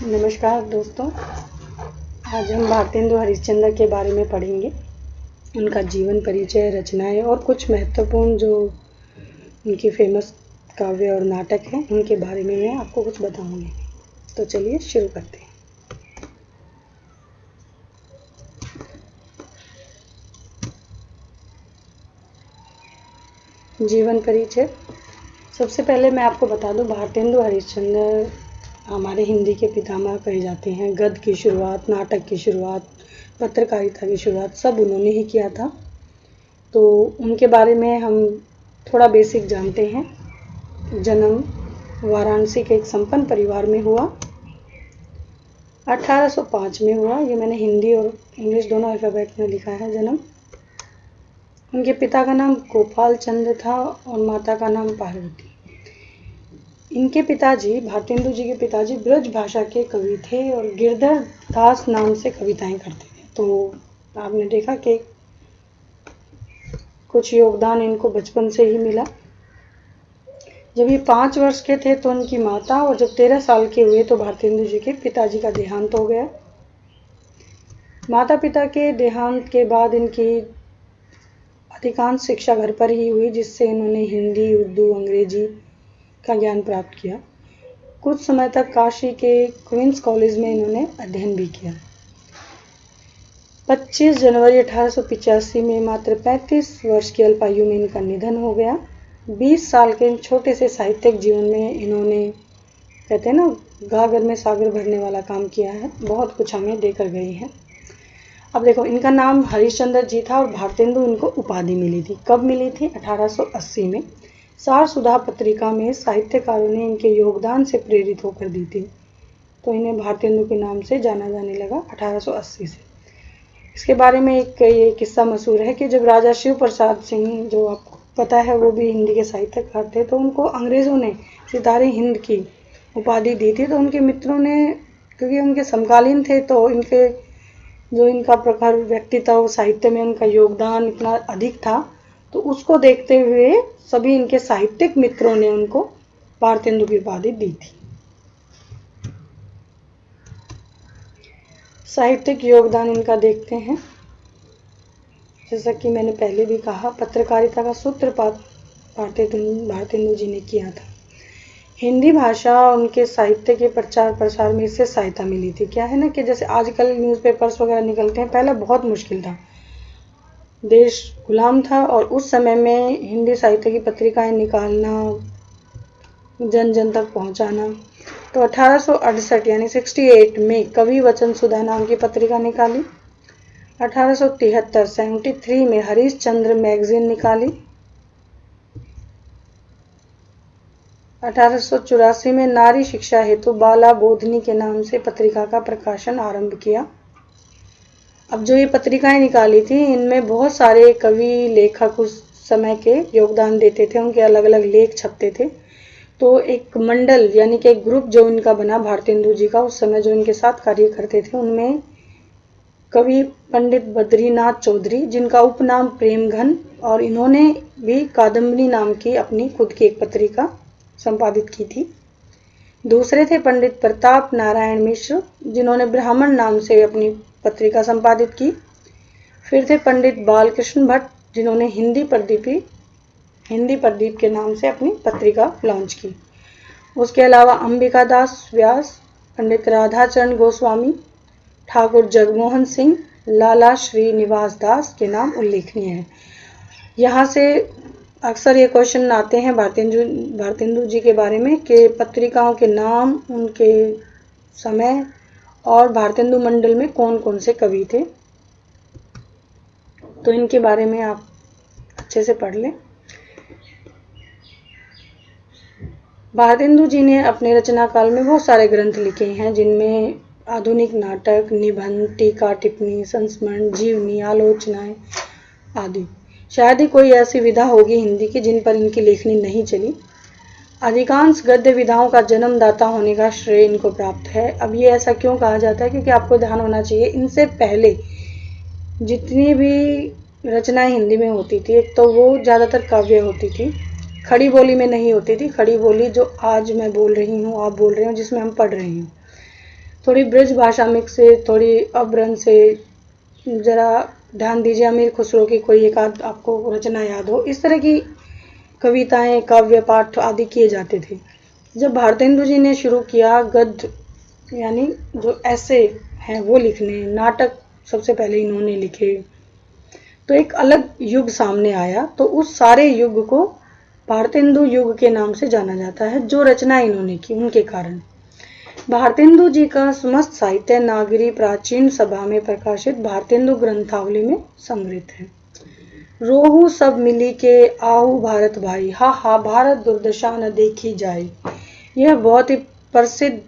नमस्कार दोस्तों। आज हम भारतेंदु हरिश्चंद्र के बारे में पढ़ेंगे। उनका जीवन परिचय, रचनाएं और कुछ महत्वपूर्ण जो उनकी फेमस काव्य और नाटक हैं उनके बारे में मैं आपको कुछ बताऊंगी। तो चलिए शुरू करते हैं। जीवन परिचय। सबसे पहले मैं आपको बता दूं, भारतेंदु हरिश्चंद्र हमारे हिंदी के पितामह कहे जाते हैं। गद्य की शुरुआत, नाटक की शुरुआत, पत्रकारिता की शुरुआत सब उन्होंने ही किया था। तो उनके बारे में हम थोड़ा बेसिक जानते हैं। जन्म वाराणसी के एक संपन्न परिवार में हुआ। 1805 में हुआ। ये मैंने हिंदी और इंग्लिश दोनों अल्फ़ाबेट में लिखा है जन्म। उनके पिता का नाम गोपाल चंद्र था और माता का नाम पार्वती। इनके पिताजी, भारतेंदु जी के पिताजी ब्रज भाषा के कवि थे और गिरधर दास नाम से कविताएं करते थे। तो आपने देखा कि कुछ योगदान इनको बचपन से ही मिला। जब ये 5 वर्ष के थे तो उनकी माता, और जब 13 साल के हुए तो भारतेंदु जी के पिताजी का देहांत हो गया। माता पिता के देहांत के बाद इनकी अधिकांश शिक्षा घर पर ही हुई, जिससे इन्होंने हिंदी, उर्दू, अंग्रेजी का ज्ञान प्राप्त किया। कुछ समय तक काशी के क्वींस कॉलेज में इन्होंने अध्ययन भी किया। 25 जनवरी 1885 में मात्र 35 वर्ष की अल्पायु में इनका निधन हो गया। 20 साल के छोटे से साहित्यिक जीवन में इन्होंने, कहते हैं ना, गागर में सागर भरने वाला काम किया है। बहुत कुछ हमें देकर गए हैं। अब देखो, इनका नाम हरिश्चंद्र जी था और भारतेंदु इनको उपाधि मिली थी। कब मिली थी? 1880 में। सार सुधा पत्रिका में साहित्यकारों ने इनके योगदान से प्रेरित होकर दी थी, तो इन्हें भारतेंदु के नाम से जाना जाने लगा 1880 से। इसके बारे में एक ये किस्सा मशहूर है कि जब राजा शिव प्रसाद सिंह, जो आपको पता है वो भी हिंदी के साहित्यकार थे, तो उनको अंग्रेज़ों ने सितारे हिंद की उपाधि दी थी। तो उनके मित्रों ने, क्योंकि उनके समकालीन थे, तो इनके जो इनका प्रखर व्यक्तित्व, साहित्य में उनका योगदान इतना अधिक था, तो उसको देखते हुए सभी इनके साहित्यिक मित्रों ने उनको भारतेंदु की उपाधि दी थी। साहित्यिक योगदान इनका देखते हैं। जैसा कि मैंने पहले भी कहा, पत्रकारिता का सूत्रपात भारतेंदु जी ने किया था। हिंदी भाषा, उनके साहित्य के प्रचार प्रसार में इससे सहायता मिली थी। क्या है ना कि जैसे आजकल न्यूज़पेपर्स वगैरह निकलते हैं, पहले बहुत मुश्किल था, देश गुलाम था, और उस समय में हिंदी साहित्य की पत्रिकाएं निकालना, जन जन तक पहुंचाना। तो 1868 यानी 68 में कवि वचन सुधा नाम की पत्रिका निकाली। 1873 में हरिश्चंद्र मैगजीन निकाली। 1884 में नारी शिक्षा हेतु बाला बोधनी के नाम से पत्रिका का प्रकाशन आरंभ किया। अब जो ये पत्रिकाएं निकाली थी, इनमें बहुत सारे कवि लेखक उस समय के योगदान देते थे, उनके अलग अलग लेख छपते थे। तो एक मंडल यानी कि एक ग्रुप जो इनका बना भारतेंदु जी का, उस समय जो इनके साथ कार्य करते थे, उनमें कवि पंडित बद्रीनाथ चौधरी, जिनका उपनाम प्रेमघन, और इन्होंने भी कादम्बरी नाम की अपनी खुद की एक पत्रिका संपादित की थी। दूसरे थे पंडित प्रताप नारायण मिश्र, जिन्होंने ब्राह्मण नाम से अपनी पत्रिका संपादित की। फिर थे पंडित बालकृष्ण भट्ट, जिन्होंने हिंदी प्रदीप के नाम से अपनी पत्रिका लॉन्च की। उसके अलावा अंबिका दास व्यास, पंडित राधाचरण गोस्वामी, ठाकुर जगमोहन सिंह, लाला श्रीनिवास दास के नाम उल्लेखनीय हैं। यहाँ से अक्सर ये क्वेश्चन आते हैं भारतेंदु जी के बारे में कि पत्रिकाओं के नाम, उनके समय और भारतेंदु मंडल में कौन कौन से कवि थे। तो इनके बारे में आप अच्छे से पढ़ लें। भारतेंदु जी ने अपने रचना काल में बहुत सारे ग्रंथ लिखे हैं, जिनमें आधुनिक नाटक, निबंध, टीका टिप्पणी, संस्मरण, जीवनी, आलोचनाएं आदि। शायद ही कोई ऐसी विधा होगी हिंदी की जिन पर इनकी लेखनी नहीं चली। अधिकांश गद्य विधाओं का जन्मदाता होने का श्रेय इनको प्राप्त है। अब ये ऐसा क्यों कहा जाता है? क्योंकि आपको ध्यान होना चाहिए, इनसे पहले जितनी भी रचनाएं हिंदी में होती थी, एक तो वो ज़्यादातर काव्य होती थी, खड़ी बोली में नहीं होती थी। खड़ी बोली जो आज मैं बोल रही हूँ, आप बोल रहे हो, जिसमें हम पढ़ रहे हैं, थोड़ी ब्रज भाषा मिक्स से, थोड़ी अभ्रंश से। जरा ध्यान दीजिए, अमीर खुसरो की कोई एक आध आपको रचना याद हो, इस तरह की कविताएं, काव्य पाठ आदि किए जाते थे। जब भारतेंदु जी ने शुरू किया गद्य यानी जो ऐसे हैं वो लिखने, नाटक सबसे पहले इन्होंने लिखे, तो एक अलग युग सामने आया। तो उस सारे युग को भारतेंदु युग के नाम से जाना जाता है, जो रचना इन्होंने की उनके कारण। भारतेंदु जी का समस्त साहित्य नागरी प्राचीन सभा में प्रकाशित भारतेंदु ग्रंथावली में संग्रहित है। रोहू सब मिली के आहू भारत भाई, हा हा भारत दुर्दशा न देखी जाए। यह बहुत ही प्रसिद्ध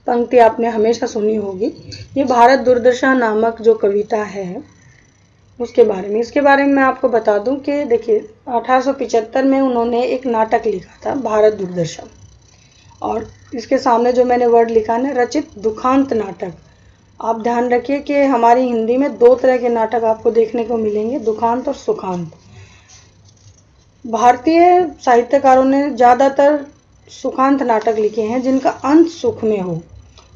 पंक्ति आपने हमेशा सुनी होगी। ये भारत दुर्दशा नामक जो कविता है उसके बारे में, इसके बारे में मैं आपको बता दूं कि देखिए 1875 में उन्होंने एक नाटक लिखा था भारत दुर्दशा, और इसके सामने जो मैंने वर्ड लिखा है रचित दुखांत नाटक। आप ध्यान रखिए कि हमारी हिंदी में दो तरह के नाटक आपको देखने को मिलेंगे, दुखांत और सुखांत। भारतीय साहित्यकारों ने ज़्यादातर सुखांत नाटक लिखे हैं जिनका अंत सुख में हो,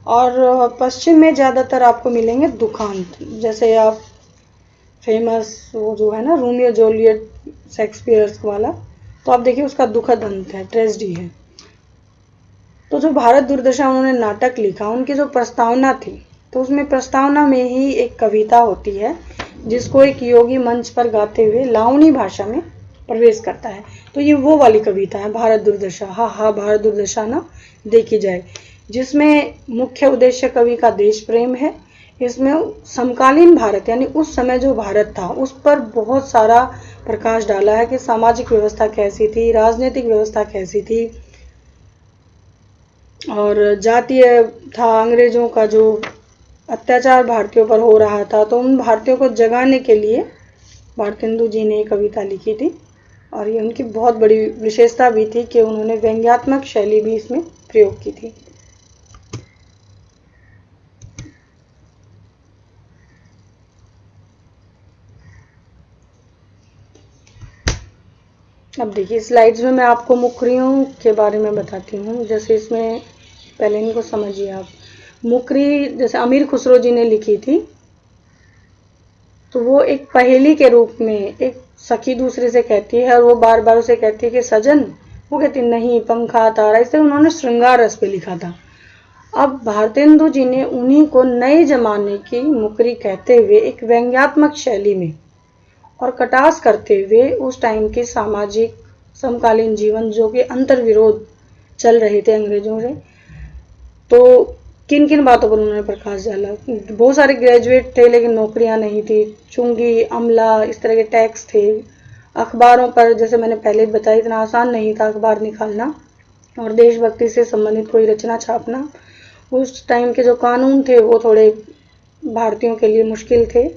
और पश्चिम में ज़्यादातर आपको मिलेंगे दुखांत। जैसे आप फेमस वो जो है ना रोमियो जूलियट शेक्सपियर वाला, तो आप देखिए उसका दुखद अंत है, ट्रेजेडी है। तो जो भारत दुर्दशा उन्होंने नाटक लिखा, उनकी जो प्रस्तावना थी, तो उसमें प्रस्तावना में ही एक कविता होती है जिसको एक योगी मंच पर गाते हुए लावणी भाषा में प्रवेश करता है। तो ये वो वाली कविता है भारत दुर्दशा, हा हा भारत दुर्दशा ना देखी जाए, जिसमें मुख्य उद्देश्य कवि का देश प्रेम है। इसमें समकालीन भारत यानी उस समय जो भारत था उस पर बहुत सारा प्रकाश डाला है कि सामाजिक व्यवस्था कैसी थी, राजनीतिक व्यवस्था कैसी थी, और जातीय था, अंग्रेजों का जो अत्याचार भारतीयों पर हो रहा था, तो उन भारतीयों को जगाने के लिए भारतेंदु जी ने कविता लिखी थी। और ये उनकी बहुत बड़ी विशेषता भी थी कि उन्होंने व्यंग्यात्मक शैली भी इसमें प्रयोग की थी। अब देखिए स्लाइड्स में मैं आपको मुखरियों के बारे में बताती हूँ। जैसे इसमें पहले इनको समझिए आप। मुखरी जैसे अमीर खुसरो जी ने लिखी थी, तो वो एक पहेली के रूप में एक सखी दूसरे से कहती है और वो बार बार उसे कहती है कि सजन, वो कहती नहीं पंखा तारा। इससे उन्होंने श्रृंगार रस पे लिखा था। अब भारतेंदु जी ने उन्हीं को नए जमाने की मुखरी कहते हुए एक व्यंग्यात्मक शैली में और कटास करते हुए उस टाइम के सामाजिक समकालीन जीवन जो कि अंतर विरोध चल रहे थे अंग्रेजों से, तो किन किन बातों पर उन्होंने प्रकाश डाला। बहुत सारे ग्रेजुएट थे लेकिन नौकरियां नहीं थी, चुंगी अमला इस तरह के टैक्स थे, अखबारों पर जैसे मैंने पहले बताया इतना आसान नहीं था अखबार निकालना, और देशभक्ति से संबंधित कोई रचना छापना। उस टाइम के जो कानून थे वो थोड़े भारतीयों के लिए मुश्किल थे,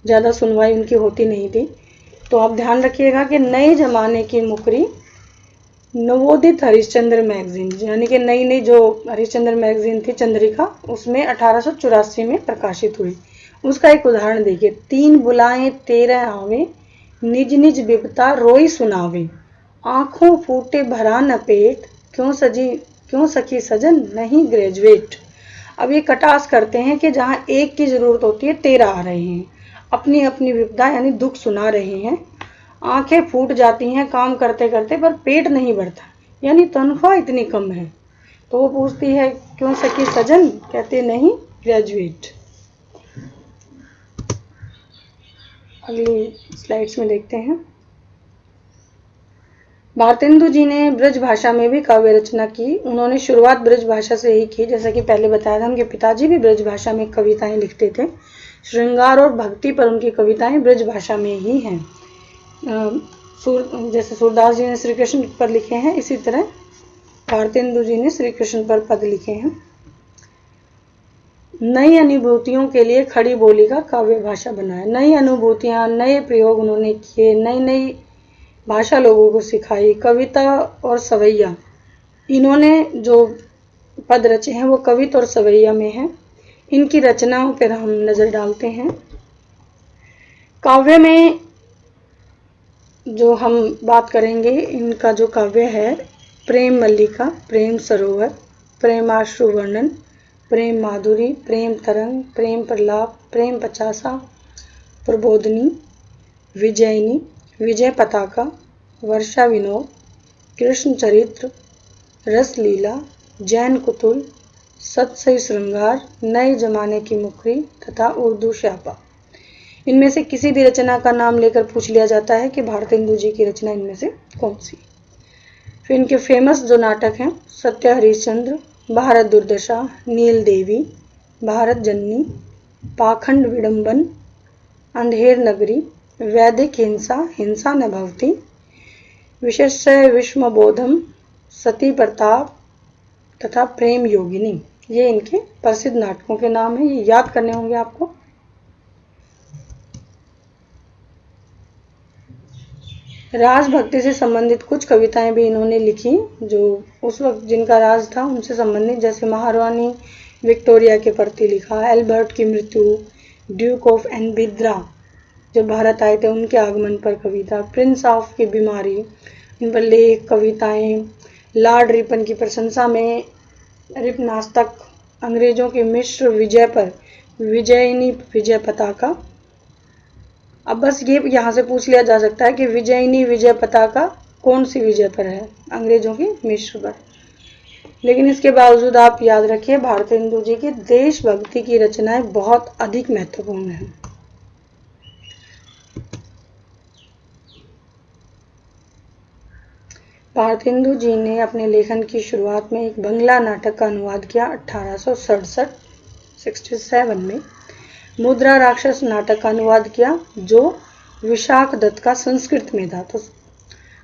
ज़्यादा सुनवाई उनकी होती नहीं थी। तो आप ध्यान रखिएगा कि नए जमाने की मुखरी नवोदित हरिश्चंद्र मैगजीन, यानी कि नई नई जो हरिश्चंद्र मैगजीन थी चंद्रिका, उसमें 1884 में प्रकाशित हुई। उसका एक उदाहरण देखिए, तीन बुलाएं 13 आवे, निज निज बिपता रोई सुनावे, आंखों फूटे भरा न पेट, क्यों सखी सजन नहीं ग्रेजुएट। अब ये कटास करते हैं कि जहाँ एक की जरूरत होती है 13 आ रहे हैं, अपनी अपनी विपदा यानी दुख सुना रहे हैं, आंखें फूट जाती हैं काम करते करते पर पेट नहीं बढ़ता, यानी तनख्वाह इतनी कम है। तो वो पूछती है क्यों सखी सजन, कहते नहीं ग्रेजुएट। अगली स्लाइड्स में देखते हैं। भारतेंदु जी ने ब्रज भाषा में भी काव्य रचना की। उन्होंने शुरुआत ब्रज भाषा से ही की, जैसा कि पहले बताया था उनके पिताजी भी ब्रज भाषा में कविताएं लिखते थे। श्रृंगार और भक्ति पर उनकी कविताएं ब्रज भाषा में ही हैं। जैसे सूरदास जी ने श्री कृष्ण पर लिखे हैं, इसी तरह भारतेंदु जी ने श्री कृष्ण पर पद लिखे हैं। नई अनुभूतियों के लिए खड़ी बोली का काव्य भाषा बनाया। नई अनुभूतियां, नए प्रयोग उन्होंने किए, नई नई भाषा लोगों को सिखाई। कविता और सवैया, इन्होंने जो पद रचे हैं वो कविता और सवैया में हैं। इनकी रचनाओं पर हम नजर डालते हैं। काव्य में जो हम बात करेंगे, इनका जो काव्य है प्रेम मल्लिका, प्रेम सरोवर, प्रेमाश्रु वर्णन, प्रेम माधुरी, प्रेम तरंग, प्रेम प्रलाप, प्रेम पचासा, प्रबोधिनी, विजयिनी, विजय पताका, वर्षा विनोद, कृष्ण चरित्र, रसलीला, जैन कुतुल, सत्सई श्रृंगार, नए जमाने की मुखरी तथा उर्दू श्यापा। इनमें से किसी भी रचना का नाम लेकर पूछ लिया जाता है कि भारतेंदु जी की रचना इनमें से कौन सी। फिर इनके फेमस जो नाटक हैं, सत्य हरिश्चंद्र, भारत दुर्दशा, नील देवी, भारत जननी, पाखंड विडंबन, अंधेर नगरी, वैदिक हिंसा, हिंसा न भवती, विशेषय विश्वबोधम, सती प्रताप तथा प्रेम योगिनी। ये इनके प्रसिद्ध नाटकों के नाम हैं, ये याद करने होंगे आपको। राजभक्ति से संबंधित कुछ कविताएं भी इन्होंने लिखी, जो उस वक्त जिनका राज था उनसे संबंधित, जैसे महारानी विक्टोरिया के प्रति लिखा, एल्बर्ट की मृत्यु, ड्यूक ऑफ एनबिद्रा जब भारत आए थे उनके आगमन पर कविता, प्रिंस ऑफ की बीमारी, इन पर लेख, कविताएं, लॉर्ड रिपन की प्रशंसा में रिप नास्तक, अंग्रेजों के मिश्र विजय पर विजयिनी, विजय पताका। अब बस ये यहाँ से पूछ लिया जा सकता है कि विजयिनी विजय पताका कौन सी विजय पर है, अंग्रेजों की मिश्र पर। लेकिन इसके बावजूद आप याद रखिए, भारतेंदु जी की देशभक्ति की रचनाएं बहुत अधिक महत्वपूर्ण हैं। भारतेंदु जी ने अपने लेखन की शुरुआत में एक बंगला नाटक का अनुवाद किया 1867 में। मुद्रा राक्षस नाटक का अनुवाद किया जो विशाख दत्त का संस्कृत में था। तो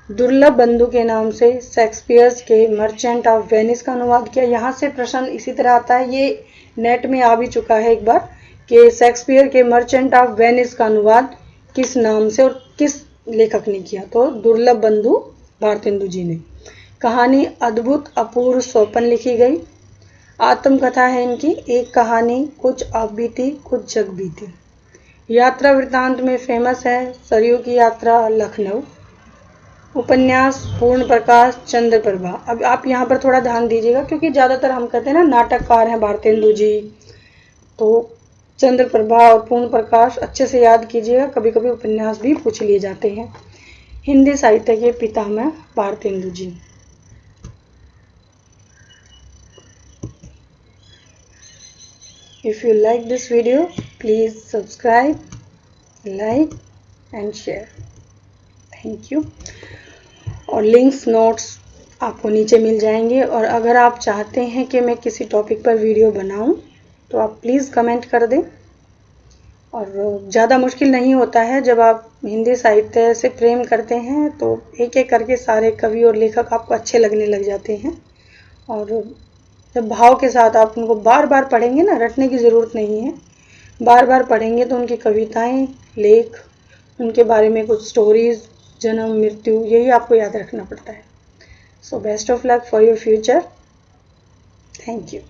दुर्लभ बंधु के नाम से शेक्सपियर्स के मर्चेंट ऑफ वेनिस का अनुवाद किया। यहाँ से प्रश्न इसी तरह आता है, ये नेट में आ भी चुका है एक बार, कि शेक्सपियर के मर्चेंट ऑफ वेनिस का अनुवाद किस नाम से और किस लेखक ने किया। तो दुर्लभ बंधु भारतेंदु जी ने। कहानी अद्भुत अपूर्व स्वप्न लिखी गई। आत्मकथा है इनकी, एक कहानी, कुछ अब बीती कुछ जग बीती। यात्रा वृतांत में फेमस है सरयू की यात्रा, लखनऊ। उपन्यास पूर्ण प्रकाश, चंद्र प्रभा। अब आप यहाँ पर थोड़ा ध्यान दीजिएगा, क्योंकि ज़्यादातर हम कहते हैं ना नाटककार हैं भारतेंदु जी, तो चंद्र प्रभा और पूर्ण प्रकाश अच्छे से याद कीजिएगा। कभी कभी उपन्यास भी पूछ लिए जाते हैं। हिंदी साहित्य के पितामह Bharatendu ji. If you like this video, please subscribe, like and share. Thank you. और लिंक्स, नोट्स आपको नीचे मिल जाएंगे। और अगर आप चाहते हैं कि मैं किसी टॉपिक पर वीडियो बनाऊं तो आप प्लीज़ कमेंट कर दें। और ज़्यादा मुश्किल नहीं होता है, जब आप हिंदी साहित्य से प्रेम करते हैं तो एक एक करके सारे कवि और लेखक आपको अच्छे लगने लग जाते हैं। और जब भाव के साथ आप उनको बार बार पढ़ेंगे ना, रटने की ज़रूरत नहीं है, बार बार पढ़ेंगे तो उनकी कविताएं, लेख, उनके बारे में कुछ स्टोरीज, जन्म, मृत्यु, यही आपको याद रखना पड़ता है। So best of luck for your future. Thank you.